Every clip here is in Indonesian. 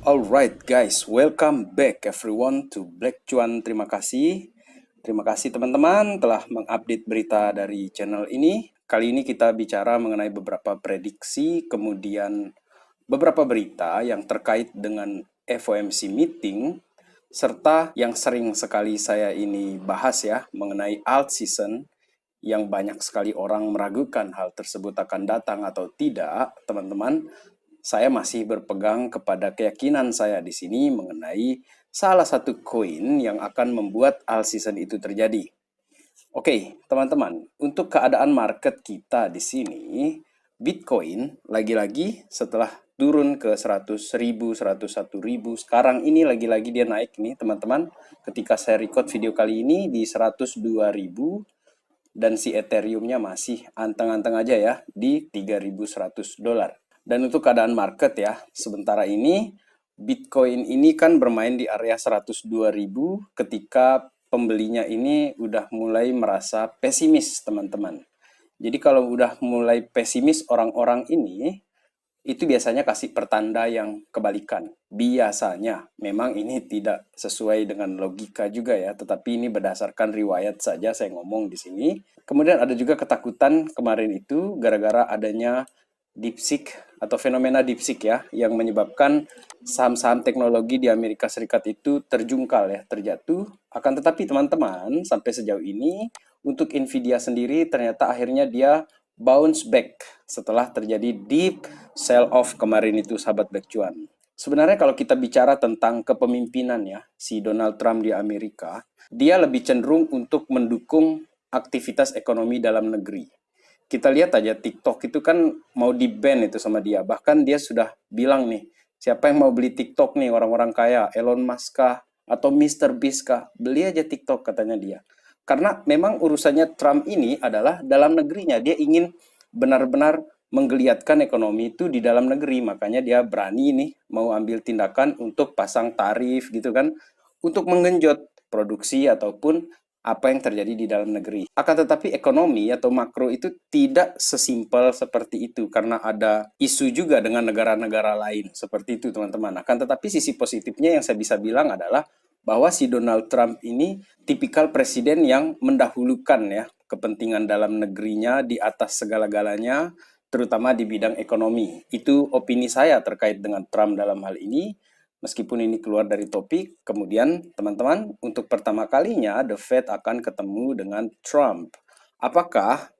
Alright guys, welcome back everyone to Black Cuan. Terima kasih. Terima kasih teman-teman telah mengupdate berita dari channel ini. Kali ini kita bicara mengenai beberapa prediksi, kemudian beberapa berita yang terkait dengan FOMC meeting, serta yang sering sekali saya ini bahas ya, mengenai alt season, yang banyak sekali orang meragukan hal tersebut akan datang atau tidak, teman-teman. Saya masih berpegang kepada keyakinan saya di sini mengenai salah satu koin yang akan membuat alt season itu terjadi. Oke, teman-teman, untuk keadaan market kita di sini, Bitcoin lagi-lagi setelah turun ke 100.000, 101.000, sekarang ini lagi-lagi dia naik nih, teman-teman. Ketika saya record video kali ini di 102.000 dan si Ethereum-nya masih anteng-anteng aja ya di $3.100. Dan untuk keadaan market ya, sementara ini Bitcoin ini kan bermain di area 102.000 ketika pembelinya ini udah mulai merasa pesimis, teman-teman. Jadi kalau udah mulai pesimis orang-orang ini, itu biasanya kasih pertanda yang kebalikan. Biasanya, memang ini tidak sesuai dengan logika juga ya, tetapi ini berdasarkan riwayat saja saya ngomong di sini. Kemudian ada juga ketakutan kemarin itu gara-gara adanya DeepSeek atau fenomena DeepSeek ya, yang menyebabkan saham-saham teknologi di Amerika Serikat itu terjungkal ya, terjatuh. Akan tetapi teman-teman, sampai sejauh ini untuk Nvidia sendiri ternyata akhirnya dia bounce back setelah terjadi deep sell off kemarin itu, sahabat Black Cuan. Sebenarnya kalau kita bicara tentang kepemimpinan ya, si Donald Trump di Amerika, dia lebih cenderung untuk mendukung aktivitas ekonomi dalam negeri. Kita lihat aja TikTok itu kan mau di-ban itu sama dia. Bahkan dia sudah bilang nih, siapa yang mau beli TikTok nih, orang-orang kaya, Elon Musk kah, atau Mr. Beast kah, beli aja TikTok katanya dia. Karena memang urusannya Trump ini adalah dalam negerinya. Dia ingin benar-benar menggeliatkan ekonomi itu di dalam negeri. Makanya dia berani nih mau ambil tindakan untuk pasang tarif gitu kan. Untuk menggenjot produksi ataupun apa yang terjadi di dalam negeri. Akan tetapi ekonomi atau makro itu tidak sesimpel seperti itu karena ada isu juga dengan negara-negara lain seperti itu, teman-teman. Akan tetapi sisi positifnya yang saya bisa bilang adalah bahwa si Donald Trump ini tipikal presiden yang mendahulukan ya kepentingan dalam negerinya di atas segala-galanya, terutama di bidang ekonomi. Itu opini saya terkait dengan Trump dalam hal ini. Meskipun ini keluar dari topik, kemudian teman-teman, untuk pertama kalinya The Fed akan ketemu dengan Trump. Apakah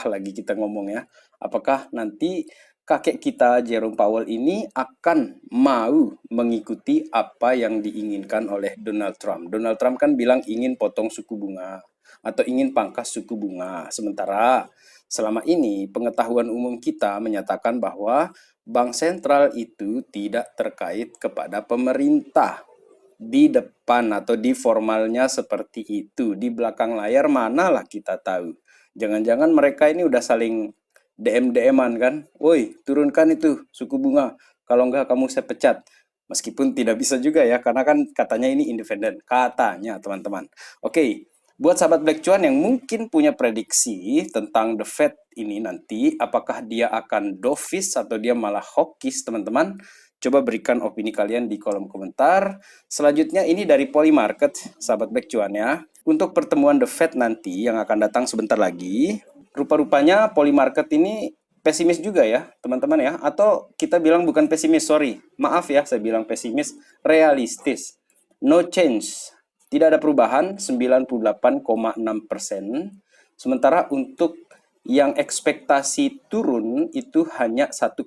lagi kita ngomong ya, apakah nanti kakek kita Jerome Powell ini akan mau mengikuti apa yang diinginkan oleh Donald Trump. Donald Trump kan bilang ingin potong suku bunga atau ingin pangkas suku bunga. Sementara selama ini pengetahuan umum kita menyatakan bahwa bank sentral itu tidak terkait kepada pemerintah. Di depan atau di formalnya seperti itu. Di belakang layar manalah kita tahu. Jangan-jangan mereka ini udah saling DM-DM-an kan. Woi, turunkan itu suku bunga. Kalau enggak kamu saya pecat. Meskipun tidak bisa juga ya, karena kan katanya ini independen. Katanya, teman-teman. Oke, buat sahabat Black Cuan yang mungkin punya prediksi tentang The Fed ini nanti, apakah dia akan dovish atau dia malah hawkish, teman-teman? Coba berikan opini kalian di kolom komentar. Selanjutnya ini dari Polymarket, sahabat Black Cuan ya. Untuk pertemuan The Fed nanti yang akan datang sebentar lagi, rupa-rupanya Polymarket ini pesimis juga ya, teman-teman ya. Atau kita bilang bukan pesimis, sorry. Maaf ya, saya bilang pesimis, realistis. No change. Tidak ada perubahan, 98,6%. Sementara untuk yang ekspektasi turun itu hanya 1,2%.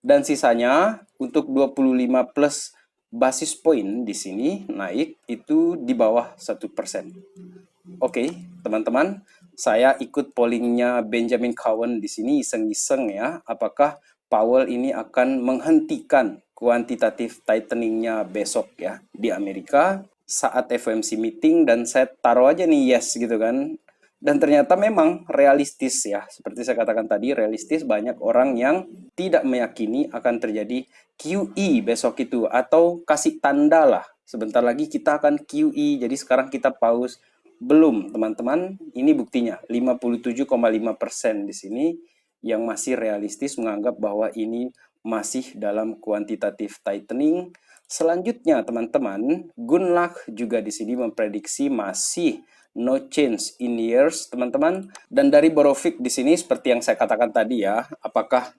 Dan sisanya untuk 25 plus basis point di sini naik itu di bawah 1%. Oke, teman-teman, saya ikut pollingnya Benjamin Cowen di sini iseng-iseng ya. Apakah Powell ini akan menghentikan kuantitatif tighteningnya besok ya di Amerika saat FOMC meeting, dan saya taruh aja nih yes gitu kan. Dan ternyata memang realistis ya, seperti saya katakan tadi, realistis. Banyak orang yang tidak meyakini akan terjadi QE besok itu, atau kasih tanda lah. Sebentar lagi kita akan QE, jadi sekarang kita pause. Belum, teman-teman. Ini buktinya, 57,5% di sini yang masih realistis menganggap bahwa ini masih dalam quantitative tightening. Selanjutnya teman-teman, Gunlach juga di sini memprediksi masih no change in years teman-teman. Dan dari Borovic di sini seperti yang saya katakan tadi ya, apakah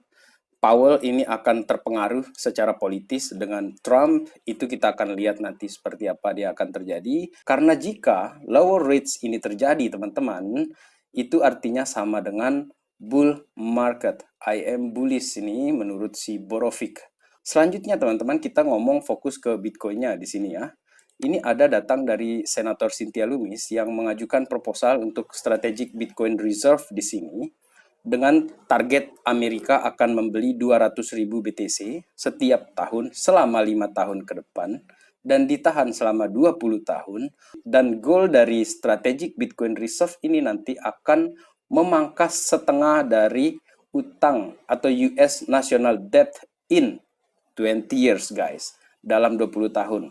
Powell ini akan terpengaruh secara politis dengan Trump, itu kita akan lihat nanti seperti apa dia akan terjadi. Karena jika lower rates ini terjadi, teman-teman, itu artinya sama dengan bull market. I am bullish ini menurut si Borovic. Selanjutnya, teman-teman, kita ngomong fokus ke Bitcoin-nya di sini ya. Ini ada datang dari Senator Cynthia Lummis yang mengajukan proposal untuk strategic Bitcoin reserve di sini dengan target Amerika akan membeli 200.000 BTC setiap tahun selama 5 tahun ke depan dan ditahan selama 20 tahun, dan goal dari strategic Bitcoin reserve ini nanti akan memangkas setengah dari utang atau US national debt in 20 years guys, dalam 20 tahun.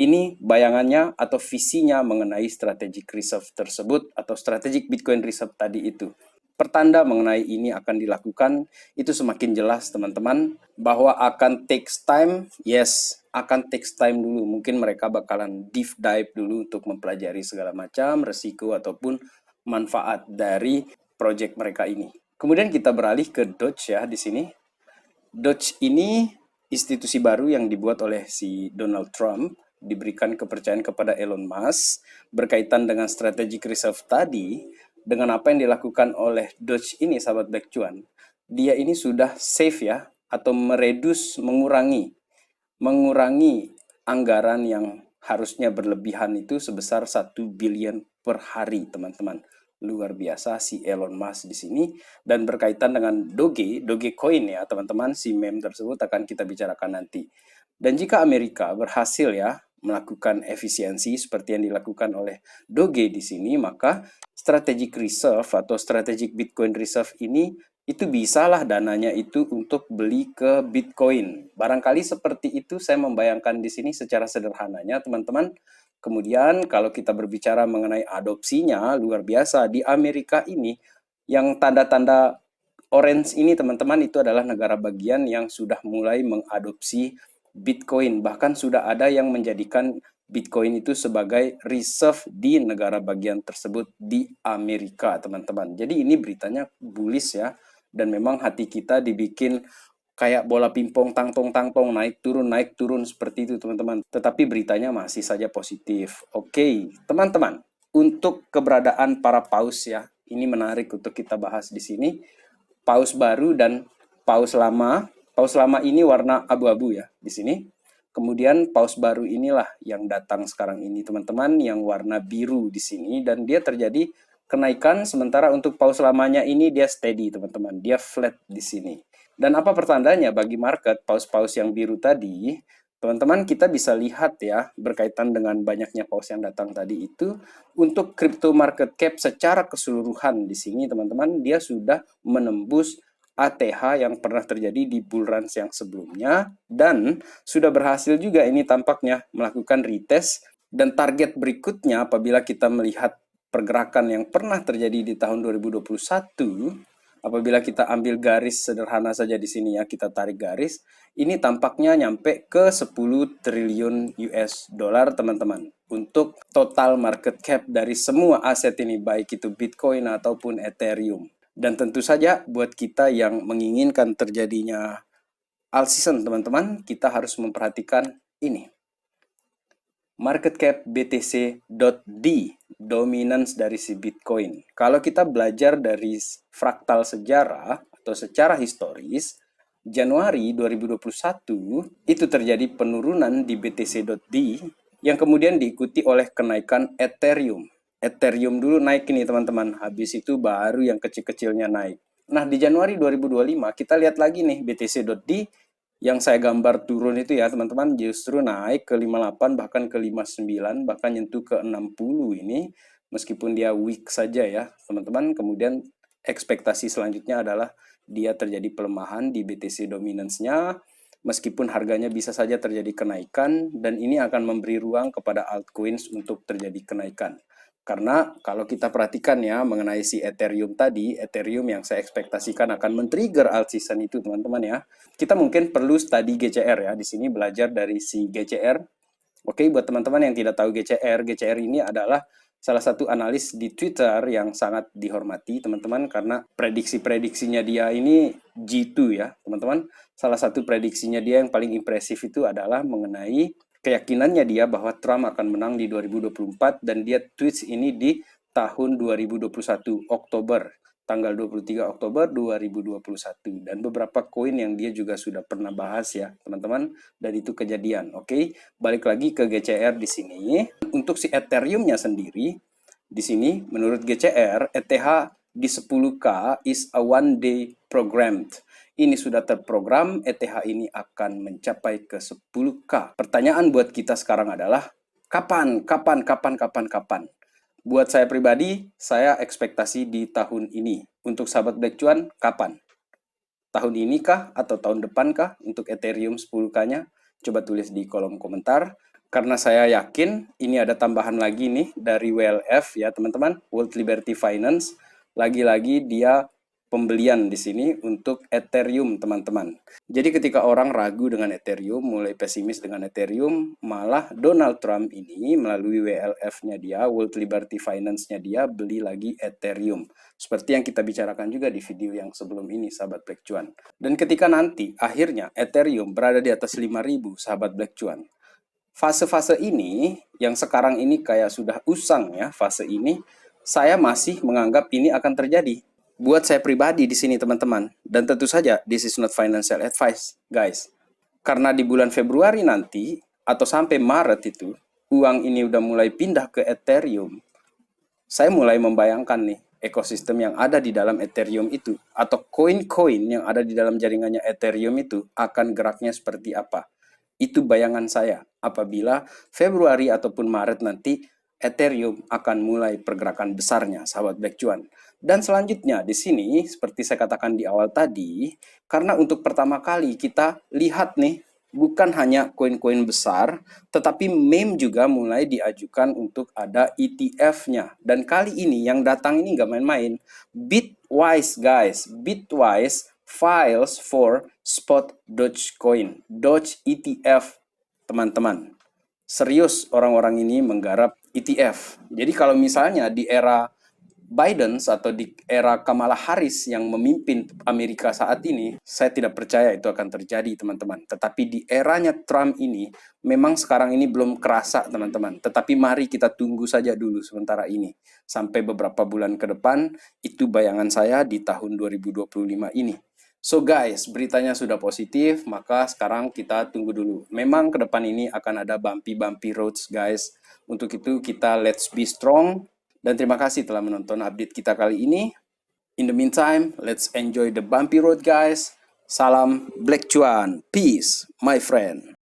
Ini bayangannya atau visinya mengenai strategic reserve tersebut atau strategic Bitcoin reserve tadi itu. Pertanda mengenai ini akan dilakukan itu semakin jelas teman-teman, bahwa akan takes time. Yes, akan takes time dulu. Mungkin mereka bakalan deep dive dulu untuk mempelajari segala macam resiko ataupun manfaat dari project mereka ini. Kemudian kita beralih ke Doge ya di sini. Doge ini institusi baru yang dibuat oleh si Donald Trump, diberikan kepercayaan kepada Elon Musk berkaitan dengan strategic reserve tadi. Dengan apa yang dilakukan oleh Doge ini, sahabat Black Cuan, dia ini sudah save ya, atau mengurangi anggaran yang harusnya berlebihan itu sebesar 1 billion per hari, teman-teman. Luar biasa si Elon Musk di sini. Dan berkaitan dengan Dogecoin ya, teman-teman, si meme tersebut akan kita bicarakan nanti. Dan jika Amerika berhasil ya melakukan efisiensi seperti yang dilakukan oleh Doge di sini, maka strategic reserve atau strategic Bitcoin reserve ini itu bisalah dananya itu untuk beli ke Bitcoin. Barangkali seperti itu saya membayangkan di sini secara sederhananya, teman-teman. Kemudian kalau kita berbicara mengenai adopsinya, luar biasa di Amerika ini, yang tanda-tanda orange ini teman-teman, itu adalah negara bagian yang sudah mulai mengadopsi Bitcoin. Bahkan sudah ada yang menjadikan Bitcoin itu sebagai reserve di negara bagian tersebut di Amerika, teman-teman. Jadi ini beritanya bullish ya. Dan memang hati kita dibikin kayak bola pingpong tangtong-tangtong, naik turun seperti itu, teman-teman. Tetapi beritanya masih saja positif. Oke, teman-teman. Untuk keberadaan para paus ya, ini menarik untuk kita bahas di sini. Paus baru dan paus lama. Paus lama ini warna abu-abu ya di sini. Kemudian paus baru inilah yang datang sekarang ini, teman-teman, yang warna biru di sini, dan dia terjadi kenaikan, sementara untuk paus lamanya ini dia steady, teman-teman. Dia flat di sini. Dan apa pertandanya bagi market paus-paus yang biru tadi? Teman-teman, kita bisa lihat ya, berkaitan dengan banyaknya paus yang datang tadi itu, untuk crypto market cap secara keseluruhan di sini, teman-teman, dia sudah menembus ATH yang pernah terjadi di bull run yang sebelumnya, dan sudah berhasil juga ini tampaknya melakukan retest, dan target berikutnya apabila kita melihat pergerakan yang pernah terjadi di tahun 2021, apabila kita ambil garis sederhana saja di sini ya, kita tarik garis, ini tampaknya nyampe ke 10 triliun US dollar, teman-teman. Untuk total market cap dari semua aset ini, baik itu Bitcoin ataupun Ethereum. Dan tentu saja buat kita yang menginginkan terjadinya all season, teman-teman, kita harus memperhatikan ini. Market cap BTC.D, dominance dari si Bitcoin. Kalau kita belajar dari fraktal sejarah atau secara historis, Januari 2021 itu terjadi penurunan di BTC.D yang kemudian diikuti oleh kenaikan Ethereum. Ethereum dulu naik ini teman-teman, habis itu baru yang kecil-kecilnya naik. Nah di Januari 2025 kita lihat lagi nih BTC.D yang saya gambar turun itu ya teman-teman, justru naik ke 58 bahkan ke 59 bahkan nyentuh ke 60 ini, meskipun dia weak saja ya teman-teman. Kemudian ekspektasi selanjutnya adalah dia terjadi pelemahan di BTC dominance-nya, meskipun harganya bisa saja terjadi kenaikan, dan ini akan memberi ruang kepada altcoins untuk terjadi kenaikan. Karena kalau kita perhatikan ya mengenai si Ethereum tadi, Ethereum yang saya ekspektasikan akan men-trigger alt season itu teman-teman ya. Kita mungkin perlu study GCR ya, di sini belajar dari si GCR. Oke, buat teman-teman yang tidak tahu GCR, GCR ini adalah salah satu analis di Twitter yang sangat dihormati teman-teman karena prediksi-prediksinya dia ini G2 ya teman-teman. Salah satu prediksinya dia yang paling impresif itu adalah mengenai keyakinannya dia bahwa Trump akan menang di 2024 dan dia tweets ini di tahun 2021 Oktober, tanggal 23 Oktober 2021 dan beberapa koin yang dia juga sudah pernah bahas ya teman-teman dan itu kejadian. Oke, balik lagi ke GCR di sini. Untuk si Ethereum-nya sendiri di sini menurut GCR ETH di 10K is a one day programmed. Ini sudah terprogram, ETH ini akan mencapai ke 10K. Pertanyaan buat kita sekarang adalah kapan? Buat saya pribadi, saya ekspektasi di tahun ini. Untuk sahabat Black Cuan, kapan? Tahun ini kah atau tahun depan kah untuk Ethereum 10K-nya? Coba tulis di kolom komentar. Karena saya yakin ini ada tambahan lagi nih dari WLF ya teman-teman, World Liberty Finance. Lagi-lagi dia pembelian di sini untuk Ethereum teman-teman. Jadi ketika orang ragu dengan Ethereum, mulai pesimis dengan Ethereum, malah Donald Trump ini melalui WLF-nya dia, World Liberty Finance-nya dia beli lagi Ethereum. Seperti yang kita bicarakan juga di video yang sebelum ini, sahabat Black Cuan. Dan ketika nanti akhirnya Ethereum berada di atas 5.000, sahabat Black Cuan, fase-fase ini yang sekarang ini kayak sudah usang ya, fase ini saya masih menganggap ini akan terjadi. Buat saya pribadi di sini teman-teman, dan tentu saja this is not financial advice, guys. Karena di bulan Februari nanti atau sampai Maret itu uang ini udah mulai pindah ke Ethereum. Saya mulai membayangkan nih ekosistem yang ada di dalam Ethereum itu atau koin-koin yang ada di dalam jaringannya Ethereum itu akan geraknya seperti apa. Itu bayangan saya apabila Februari ataupun Maret nanti Ethereum akan mulai pergerakan besarnya, sahabat Black Cuan. Dan selanjutnya di sini, seperti saya katakan di awal tadi, karena untuk pertama kali kita lihat nih, bukan hanya koin-koin besar, tetapi meme juga mulai diajukan untuk ada ETF-nya. Dan kali ini yang datang ini nggak main-main. Bitwise guys, Bitwise files for spot Dogecoin, Doge ETF teman-teman. Serius orang-orang ini menggarap ETF. Jadi kalau misalnya di era Biden atau di era Kamala Harris yang memimpin Amerika saat ini, saya tidak percaya itu akan terjadi, teman-teman. Tetapi di eranya Trump ini, memang sekarang ini belum kerasa, teman-teman. Tetapi mari kita tunggu saja dulu sementara ini. Sampai beberapa bulan ke depan, itu bayangan saya di tahun 2025 ini. So guys, beritanya sudah positif, maka sekarang kita tunggu dulu. Memang ke depan ini akan ada bumpy roads, guys. Untuk itu kita let's be strong. Dan terima kasih telah menonton update kita kali ini. In the meantime, let's enjoy the bumpy road guys. Salam Black Cuan. Peace, my friend.